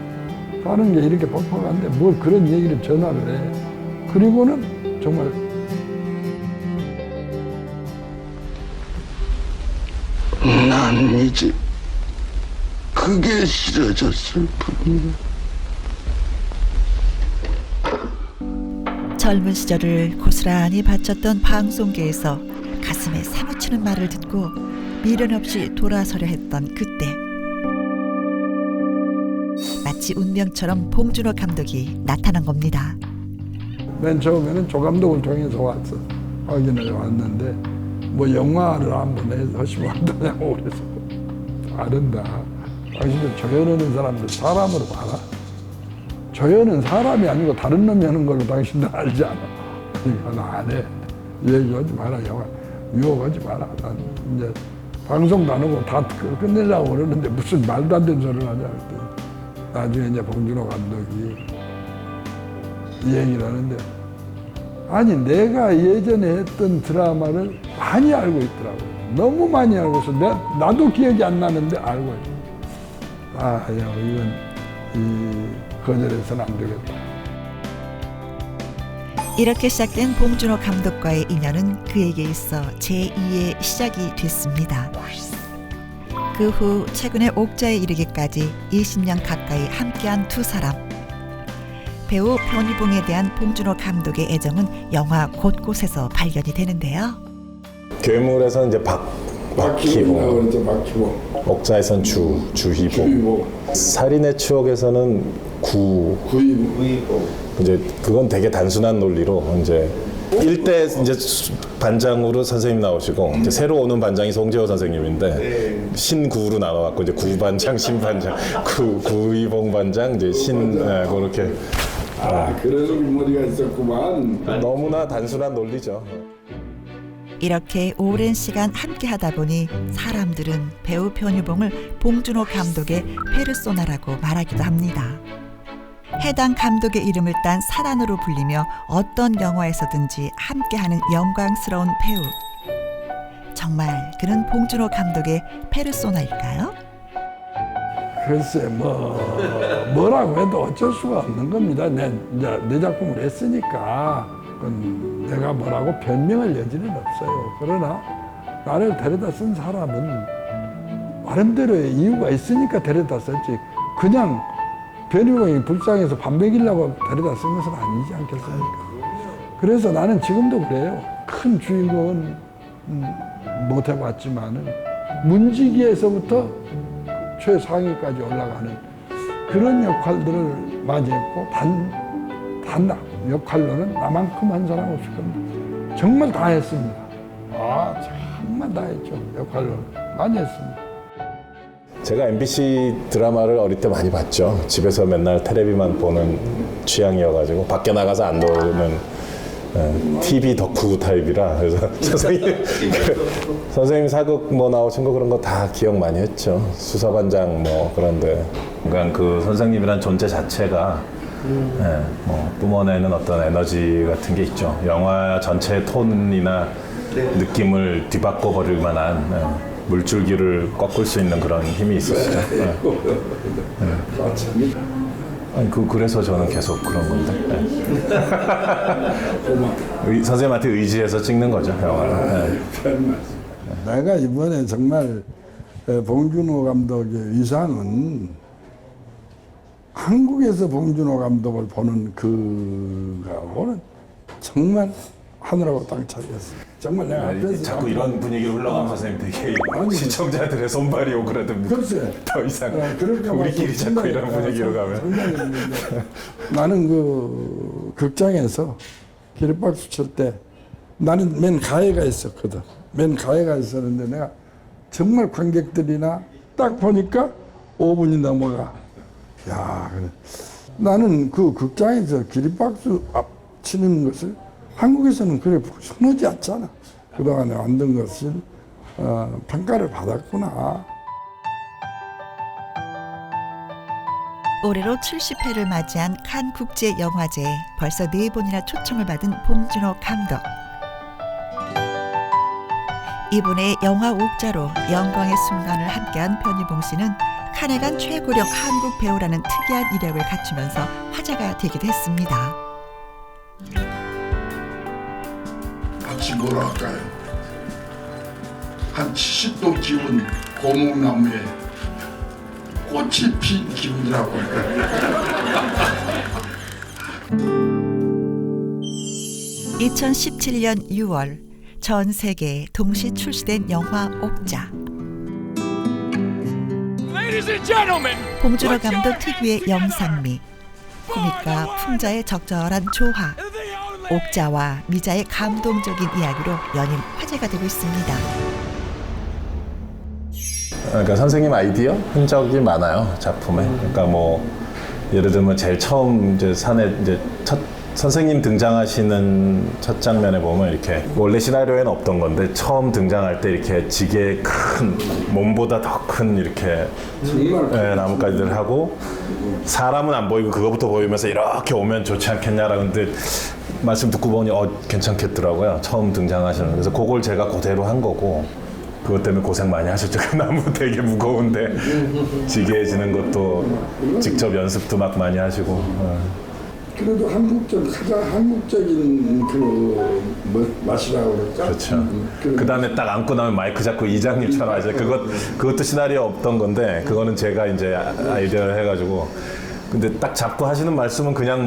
다른 게 이렇게 퍽퍽한데 뭘 그런 얘기를 전화를 해. 그리고는 정말 난 이제 그게 싫어졌을 뿐이야. 젊은 시절을 고스란히 바쳤던 방송계에서 가슴에 사무치는 말을 듣고 미련 없이 돌아서려 했던 그때, 마치 운명처럼 봉준호 감독이 나타난 겁니다. 맨 처음에는 조 감독을 통해서 왔어. 확인을 왔는데 뭐 영화를 한번 하시면 안 되냐고 그래서 아른다. 당신들 조연하는 사람들 사람으로 봐라. 조연은 사람이 아니고 다른 놈이 하는 걸로 당신들 알지 않아. 그러니까 나 안 해. 얘기하지 마라. 영화 유혹하지 마라. 난 이제 방송도 안 하고 다 끝내려고 그러는데 무슨 말도 안 되는 소리를 하냐. 그랬더니 나중에 이제 봉준호 감독이 이 얘기를 하는데, 아니 내가 예전에 했던 드라마를 많이 알고 있더라고. 너무 많이 알고 있어. 나도 기억이 안 나는데 알고 있어. 아, 야, 이건 거절해서는 안 되겠다. 이렇게 시작된 봉준호 감독과의 인연은 그에게 있어 제2의 시작이 됐습니다. 그 후 최근에 옥자에 이르기까지 20년 가까이 함께한 두 사람. 배우 변희봉에 대한 봉준호 감독의 애정은 영화 곳곳에서 발견이 되는데요. 괴물에서는 이제 박희봉, 옥자에선 주희봉, 살인의 추억에서는 구희봉. 이제 그건 되게 단순한 논리로 이제 1대 이제 반장으로 선생님 나오시고 이제 새로 오는 반장이 송재호 선생님인데 신구로 나눠갖고 이제 구반장, 신반장, 구희봉 반장, 이제 그렇게. 그래서 머리가 있었구만. 너무나 단순한 논리죠. 이렇게 오랜 시간 함께 하다 보니 사람들은 배우 변희봉을 봉준호 감독의 페르소나라고 말하기도 합니다. 해당 감독의 이름을 딴 사란으로 불리며 어떤 영화에서든지 함께하는 영광스러운 배우. 정말 그는 봉준호 감독의 페르소나일까요? 글쎄 뭐라고 해도 어쩔 수가 없는 겁니다. 내 작품을 했으니까 내가 뭐라고 변명할 여지는 없어요. 그러나 나를 데려다 쓴 사람은 나름대로의 이유가 있으니까 데려다 썼지. 그냥 변희봉이 불쌍해서 밥 먹이려고 데려다 쓴 것은 아니지 않겠습니까? 그래서 나는 지금도 그래요. 큰 주인공은 못 해봤지만은 문지기에서부터 최상위까지 올라가는 그런 역할들을 많이 했고 단 역할로는 나만큼 한 사람 없을 겁니다. 정말 다 했습니다. 정말 다 했죠. 역할로는 많이 했습니다. 제가 MBC 드라마를 어릴 때 많이 봤죠. 집에서 맨날 텔레비만 보는 취향이어가지고 밖에 나가서 안 보는 TV 덕후 타입이라. 그래서 선생님 사극 뭐 나오신 거 그런 거 다 기억 많이 했죠. 수사반장 뭐 그런데 그러니까 그 선생님이란 존재 자체가 뿜어내는 어떤 에너지 같은 게 있죠. 영화 전체의 톤이나 느낌을 뒤바꿔 버릴 만한 물줄기를 꺾을 수 있는 그런 힘이 있었죠. 아니 그래서 저는 계속 그런 건데. 선생님한테 의지해서 찍는 거죠, 영화를. 내가 이번에 정말 봉준호 감독의 위상은 한국에서 봉준호 감독을 보는 그거는 정말 하늘하고 땅 차이였어요. 정말 내가 앞에서 자꾸 이런 분위기로 흘러가면 선생님 되게 시청자들의 손발이 오그라듭니다. 글쎄. 더 이상 우리끼리 자꾸 이런 분위기로 가면. 나는 그 극장에서 기립박수 칠 때 나는 맨 가해가 있었거든. 맨 가해가 있었는데 내가 정말 관객들이나 딱 보니까 5분이 넘어가. 야, 그래. 나는 그 극장에서 기립박수 치는 것을 한국에서는 그래 선호지 않잖아. 그동안에 만든 것을 평가를 받았구나. 올해로 70회를 맞이한 칸 국제영화제에 벌써 4번이나 초청을 받은 봉준호 감독. 이번에 영화 옥자로 영광의 순간을 함께한 변희봉 씨는 칸에 간 최고령 한국 배우라는 특이한 이력을 갖추면서 화제가 되기도 했습니다. 같이 뭘 할까요? 한 70도 기온 고목나무에 꽃이 핀 기분이라고 할까요? 2017년 6월 전 세계에 동시 출시된 영화 옥자. 봉준호 감독 특유의 영상미, 코믹과 풍자의 적절한 조화, 옥자와 미자의 감동적인 이야기로 연일 화제가 되고 있습니다. 그러니까 선생님 아이디어 흔적이 많아요, 작품에. 그러니까 뭐 예를 들면 제일 처음 이제 산에 이제 첫 선생님 등장하시는 첫 장면에 보면 이렇게 원래 시나리오에는 없던 건데 처음 등장할 때 이렇게 지게 큰 몸보다 더 큰 이렇게 나뭇가지들 하고 사람은 안 보이고 그거부터 보이면서 이렇게 오면 좋지 않겠냐라고 근데 말씀 듣고 보니 괜찮겠더라고요. 처음 등장하시는. 그래서 그걸 제가 그대로 한 거고 그것 때문에 고생 많이 하셨죠. 그 나무 되게 무거운데 지게해지는 것도 직접 연습도 막 많이 하시고. 그래도 가장 한국적인 그 맛이라고 그랬죠. 그렇죠. 그 다음에 딱 앉고 나면 마이크 잡고 이장님처럼 하죠. 그것도 시나리오 없던 건데 그거는 제가 이제 아이디어를 해가지고. 근데 딱 잡고 하시는 말씀은 그냥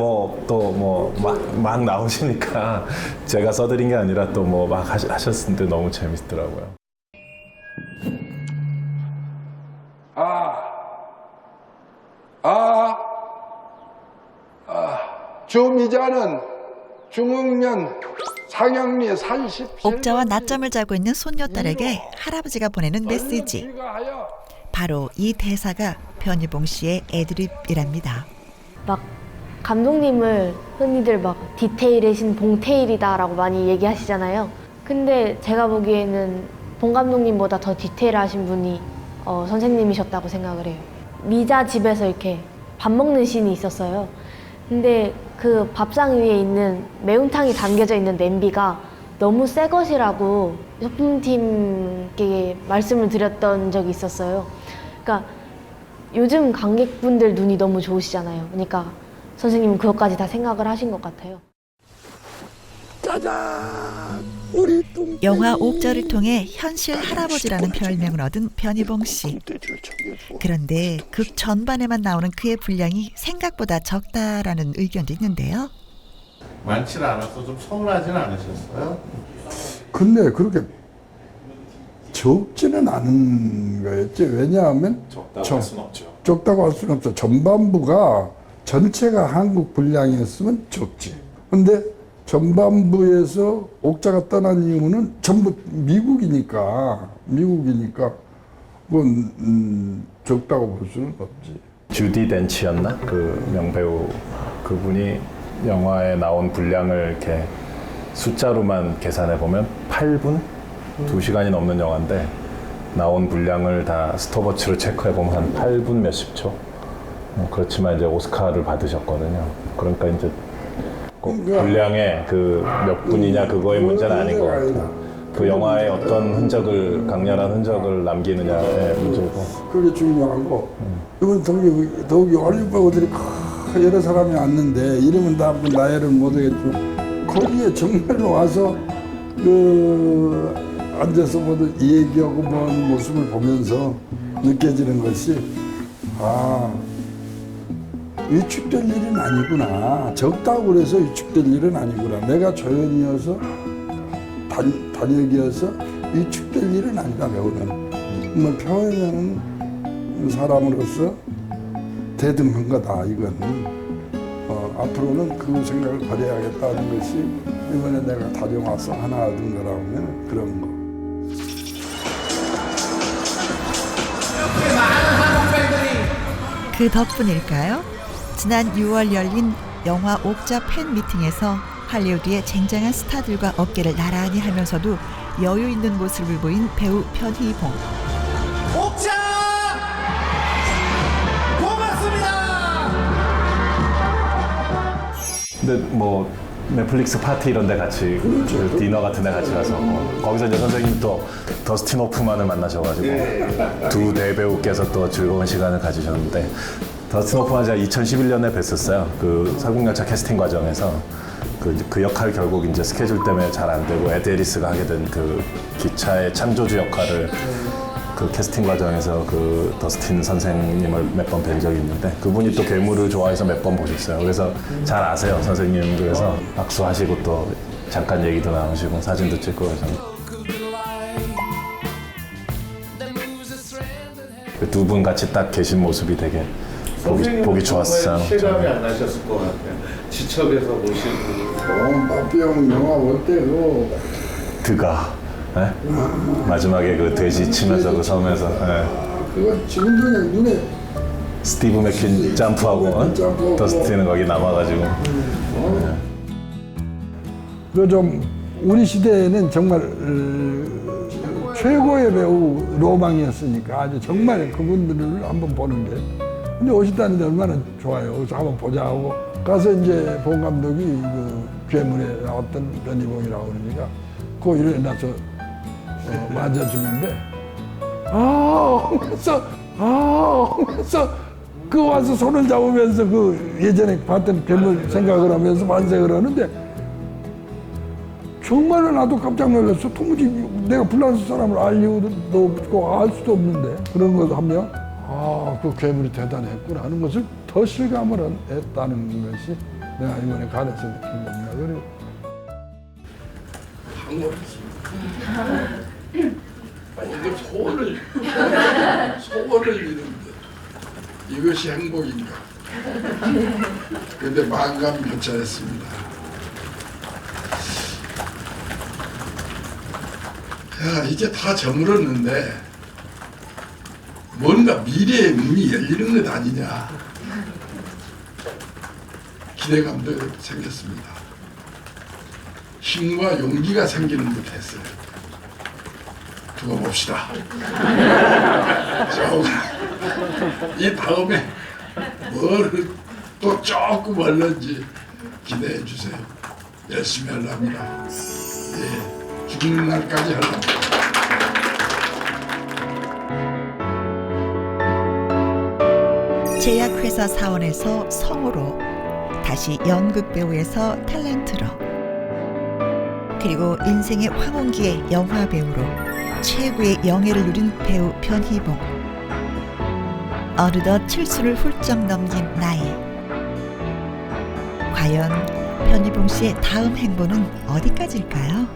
막 나오시니까 제가 써드린 게 아니라 또 뭐 막 하셨는데 너무 재밌더라고요. 주미자는 중흥면 상영리 산십 옥자와 낮잠을 자고 있는 손녀딸에게 할아버지가 보내는 메시지. 바로 이 대사가 변희봉 씨의 애드립이랍니다. 막 감독님을 흔히들 막 디테일이신 봉테일이다라고 많이 얘기하시잖아요. 근데 제가 보기에는 봉 감독님보다 더 디테일하신 분이 선생님이셨다고 생각을 해요. 미자 집에서 이렇게 밥 먹는 씬이 있었어요. 근데 그 밥상 위에 있는 매운탕이 담겨져 있는 냄비가 너무 새 것이라고 소품팀께 말씀을 드렸던 적이 있었어요. 그러니까 요즘 관객분들 눈이 너무 좋으시잖아요. 그러니까 선생님은 그것까지 다 생각을 하신 것 같아요. 짜잔! 우리 똥 영화 옥자를 통해 현실 할아버지라는 별명을 얻은 변희봉 씨. 그런데 극 전반에만 나오는 그의 분량이 생각보다 적다라는 의견도 있는데요. 많지는 않아서 좀 서운하진 않으셨어요? 근데 그렇게 적지는 않은 거였지. 왜냐하면 적다고 할 수는 없죠. 적다고 할 수는 없죠. 전반부가 전체가 한국 분량이었으면 적지. 근데 전반부에서 옥자가 떠난 이유는 전부 미국이니까 그건 적다고 볼 수는 없지. 주디 덴치였나? 그 명배우 그분이 영화에 나온 분량을 이렇게 숫자로만 계산해 보면 8분? 2시간이 넘는 영화인데 나온 분량을 다 스톱워치로 체크해 보면 한 8분 몇십 초. 그렇지만 이제 오스카를 받으셨거든요. 그러니까 이제 꼭 분량의 그 몇 분이냐 그거의 문제는 아닌 것 같아요. 그 영화의 어떤 흔적을 강렬한 흔적을 남기느냐의 문제고. 그게 중요한 거. 이번 더욱이 올림픽 배우들이 여러 사람이 왔는데 이름은 다 나이를 못하겠지만 거기에 정말로 와서 앉아서 모두 얘기하고 먼 모습을 보면서 느껴지는 것이 위축될 일은 아니구나. 적다고 그래서 위축될 일은 아니구나. 내가 조연이어서 단역이어서 위축될 일은 아니다. 배우는 표현하는 사람으로서 대등한 거다. 이건 앞으로는 그 생각을 버려야겠다는 것이 이번에 내가 다녀와서 하나 얻은 거라면 그런 거. 그 덕분일까요? 지난 6월 열린 영화 옥자 팬 미팅에서 할리우드의 쟁쟁한 스타들과 어깨를 나란히 하면서도 여유 있는 모습을 보인 배우 변희봉. 옥자! 고맙습니다! 근데 뭐 넷플릭스 파티 이런 데 같이 그 디너 같은 데 같이 가서 거기서 이제 선생님 또 더스틴 호프만을 만나셔가지고 두 대배우께서 또 즐거운 시간을 가지셨는데 더스틴 호프만 제가 2011년에 뵀었어요. 그 설국열차 캐스팅 과정에서. 그 역할 결국 이제 스케줄 때문에 잘 안 되고 에드 해리스가 하게 된 그 기차의 창조주 역할을 그 캐스팅 과정에서 그 더스틴 선생님을 몇 번 뵌 적이 있는데 그분이 또 괴물을 좋아해서 몇 번 보셨어요. 그래서 잘 아세요, 선생님. 그래서 박수하시고 또 잠깐 얘기도 나누시고 사진도 찍고 그래서 그 두 분 같이 딱 계신 모습이 되게 보기 좋았어요. 실감이 안 나셨을 것 같아요. 지척에서 모시고. 빠삐용 영화 볼 때 그 드가 네? 마지막에 그 돼지 치면서 그 섬에서 그거 지금도 그냥 눈에 스티브 맥퀸 점프하고 더스틴은 거기 남아가지고 그 좀 우리 시대에는 정말 최고의 배우 로망이었으니까 아주 정말 그분들을 한번 보는 게 근데 오셨다는데 얼마나 좋아요. 그래서 한번 보자 하고 가서 이제 봉 감독이 그 괴물에 나왔던 변희봉이라고 그러니까 그거 일어나서 맞아주는데 하면서 그 와서 손을 잡으면서 그 예전에 봤던 괴물 생각을 하면서 만색을 하는데 정말로 나도 깜짝 놀랐어. 도무지 내가 불란서 사람을 알 이유도 없고 알 수도 없는데 그런 걸 하면 그 괴물이 대단했구나 하는 것을 더 실감을 했다는 것이 내가 이번에 가려서 느낀 겁니다. 그리고 방금 소원을 이루는데 이것이 행복인가? 근데 만감교차했습니다. 야, 이제 다 저물었는데 뭔가 미래의 문이 열리는 것 아니냐 기대감도 생겼습니다. 힘과 용기가 생기는 듯 했어요. 두고 봅시다. 이 다음에 뭐를 또 조금 할는지 기대해 주세요. 열심히 하랍니다. 예, 죽는 날까지 하랍니다. 제약회사 사원에서 성우로 다시 연극배우에서 탤런트로 그리고 인생의 황혼기의 영화배우로 최고의 영예를 누린 배우 변희봉. 어느덧 7수를 훌쩍 넘긴 나이. 과연 변희봉 씨의 다음 행보는 어디까지일까요?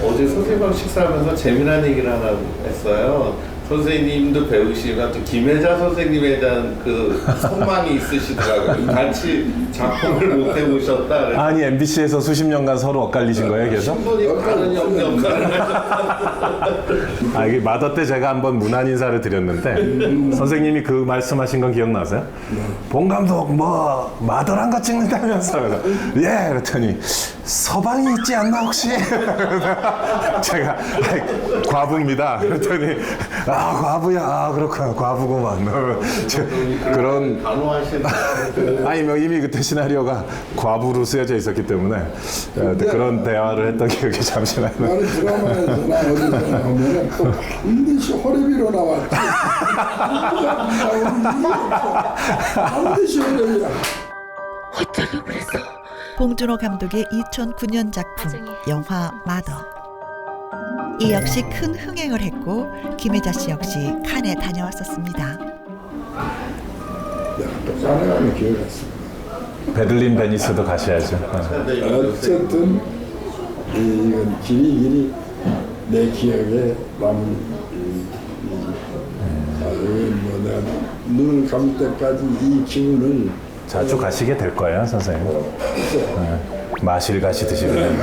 어제 선생님하고 식사하면서 재미난 얘기를 하나 했어요. 선생님도 배우시지만 또 김혜자 선생님에 대한 그 선망이 있으시더라고요. 같이 작품을 못 해보셨다. 아니 MBC에서 수십 년간 서로 엇갈리신 거예요, 계속? 신분이 다른 역할을 이게 마더 때 제가 한번 문안 인사를 드렸는데 선생님이 그 말씀하신 건 기억나세요? 봉 감독 뭐 마더란 거 찍는다면서 그래서 예 그랬더니 서방이 있지 않나 혹시? 제가 과부입니다. 그랬더니 과부야 그렇구나 과부구만. 그런 아니 뭐 이미 그때 시나리오가 과부로 쓰여져 있었기 때문에 그런 대화를 했던 기억이 잠시 나요. 나는 드라마에서나 어디서나 보면은 또 반드시 호레비로 나왔지. 반드시 호레비라. 어쩌려고 그랬어? 봉준호 감독의 2009년 작품 영화 마더. 이 역시 큰 흥행을 했고 김혜자 씨 역시 칸에 다녀왔었습니다. 칸에 가면 기회가 있어. 베들린 베니스도 가셔야죠. 어쨌든 이건 길이 내 기억에 남은 뭐 내가 눈을 감을 때까지 이 기분을 자주 가시게 될 거예요, 선생님. 마실 가시듯이 그냥.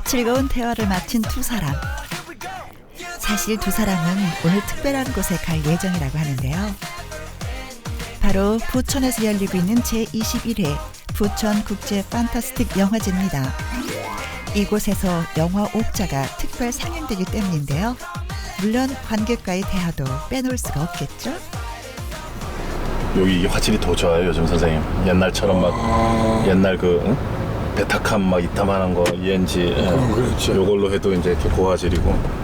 즐거운 대화를 마친 두 사람. 사실 두 사람은 오늘 특별한 곳에 갈 예정이라고 하는데요. 바로 부천에서 열리고 있는 제21회 부천 국제 판타스틱 영화제입니다. 이곳에서 영화 옥자가 특별 상영되기 때문인데요. 물론 관객과의 대화도 빼놓을 수가 없겠죠. 여기 화질이 더 좋아요, 요즘 선생님. 옛날처럼 막 옛날 그 베타캄 막 이따만한 거 ENG 그렇죠. 요걸로 해도 이제 이렇게 고화질이고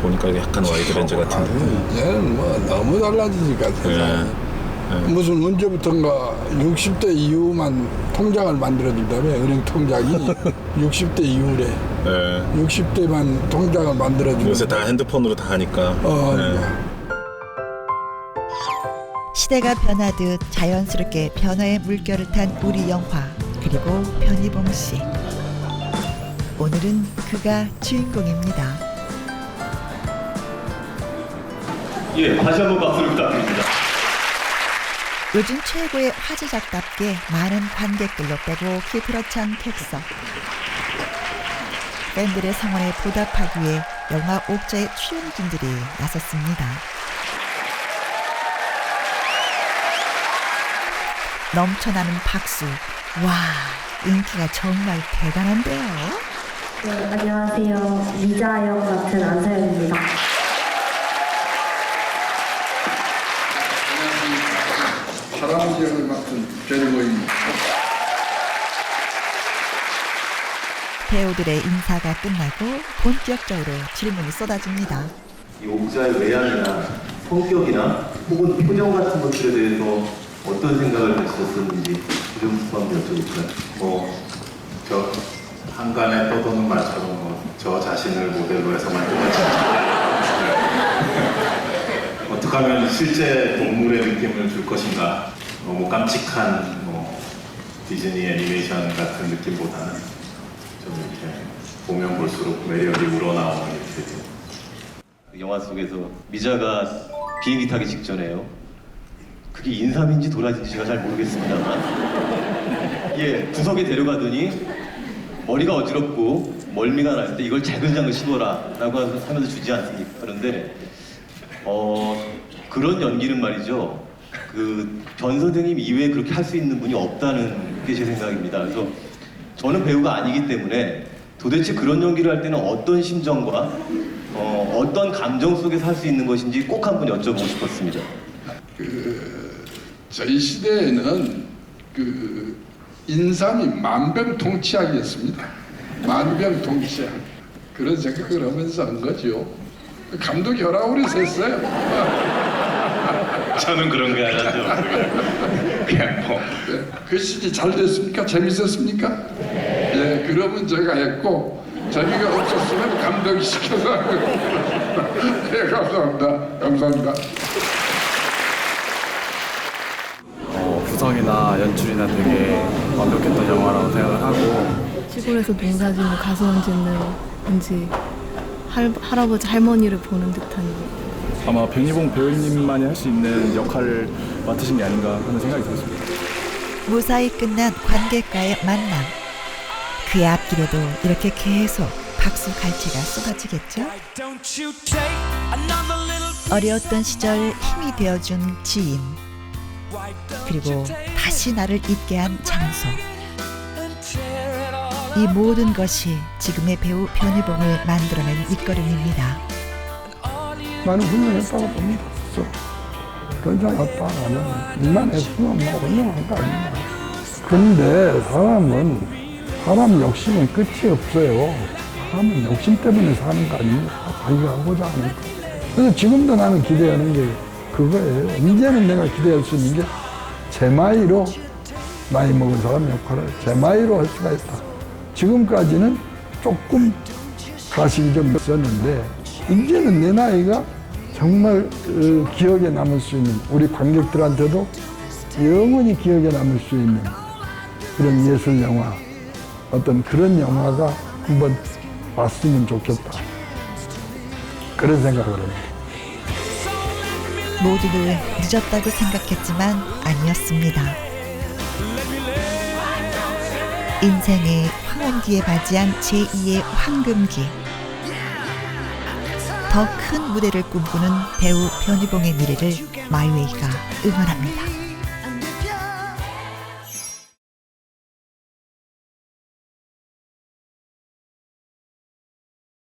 보니까 약간 와이드 렌즈 같은데. 얘는 뭐 너무 달라지니까 세상에. 무슨 언제부턴가 60대 이후만 통장을 만들어준다며 은행 통장이 60대 이후래. 60대만 통장을 만들어주고 요새 다 핸드폰으로 다 하니까. 시대가 변하듯 자연스럽게 변화의 물결을 탄 우리 영화 그리고 변희봉 씨. 오늘은 그가 주인공입니다. 예, 다시 한번 박수를 부탁드립니다. 요즘 최고의 화제작답게 많은 관객들로 빼곡히 들어찬 객석. 팬들의 성원에 보답하기 위해 영화 옥자의 출연진들이 나섰습니다. 넘쳐나는 박수. 와, 인기가 정말 대단한데요. 네, 안녕하세요. 미자 역 맡은 안서연입니다. 사람 역을 맡은 변희봉입니다. 배우들의 인사가 끝나고 본격적으로 질문이 쏟아집니다. 이 옥자의 외양이나 성격이나 혹은 표정 같은 것들에 대해서 어떤 생각을 가지셨었는지 좀 한번 여쭤볼까요? 저 한간에 떠도는 말처럼 저 자신을 모델로 해서 만든 거죠. 어떻게 하면 실제 동물의 느낌을 줄 것인가? 너무 깜찍한 디즈니 애니메이션 같은 느낌보다는 좀 이렇게 보면 볼수록 매력이 우러나오는 이렇게. 영화 속에서 미자가 비행기 타기 직전에요. 그게 인삼인지 도라지인지 제가 잘 모르겠습니다만 구석에 데려가더니 머리가 어지럽고 멀미가 날 때 이걸 자글자글 씹어라 라고 하면서 주지 않습니까? 그런데 그런 연기는 말이죠. 변 선생님 이외에 그렇게 할 수 있는 분이 없다는 게 제 생각입니다. 그래서 저는 배우가 아니기 때문에 도대체 그런 연기를 할 때는 어떤 심정과 어떤 감정 속에서 할 수 있는 것인지 꼭 한번 여쭤보고 싶었습니다. 저희 시대에는 인삼이 만병통치약이었습니다. 만병통치약. 그런 생각을 하면서 한 거죠. 감독이 하라고 그래서 했어요. 저는 그런 게 아니죠. 그냥 그 시기 잘 됐습니까? 재밌었습니까? 예, 그러면 제가 했고 재미가 없었으면 감독이 시켜서 한 거예요. 예, 감사합니다. 감사합니다. 구성이나 연출이나 되게 완벽했던 영화라고 생각을 하고 시골에서 농사 짓는 가수원 짓는 왠지 할아버지 할머니를 보는 듯한 아마 변희봉 배우님만이 할 수 있는 역할을 맡으신 게 아닌가 하는 생각이 들었습니다. 무사히 끝난 관객과의 만남. 그의 앞길에도 이렇게 계속 박수 갈채가 쏟아지겠죠? 어려웠던 시절 힘이 되어준 지인. 그리고 다시 나를 잊게 한 장소. 이 모든 것이 지금의 배우 변희봉을 만들어낸 밑거름입니다. 나는 훌륭했다고 봅니다. 괜찮았다. 나는 일만 했으면 훌륭한 거 아니야. 근데 사람 욕심은 끝이 없어요. 사람은 욕심 때문에 사는 거 아닙니까? 자기가 하고자 하는 거. 그래서 지금도 나는 기대하는 게 그거예요. 이제는 내가 기대할 수 있는 게 제마이로 나이 먹은 사람 역할을 제마이로 할 수가 있다. 지금까지는 조금 가식이 좀 있었는데 이제는 내 나이가 정말 기억에 남을 수 있는, 우리 관객들한테도 영원히 기억에 남을 수 있는 그런 예술 영화, 어떤 그런 영화가 한번 봤으면 좋겠다. 그런 생각을 합니다. 모두들 늦었다고 생각했지만 아니었습니다. 인생의 황혼기에 맞이한 제2의 황금기. 더 큰 무대를 꿈꾸는 배우 변희봉의 미래를 마이웨이가 응원합니다.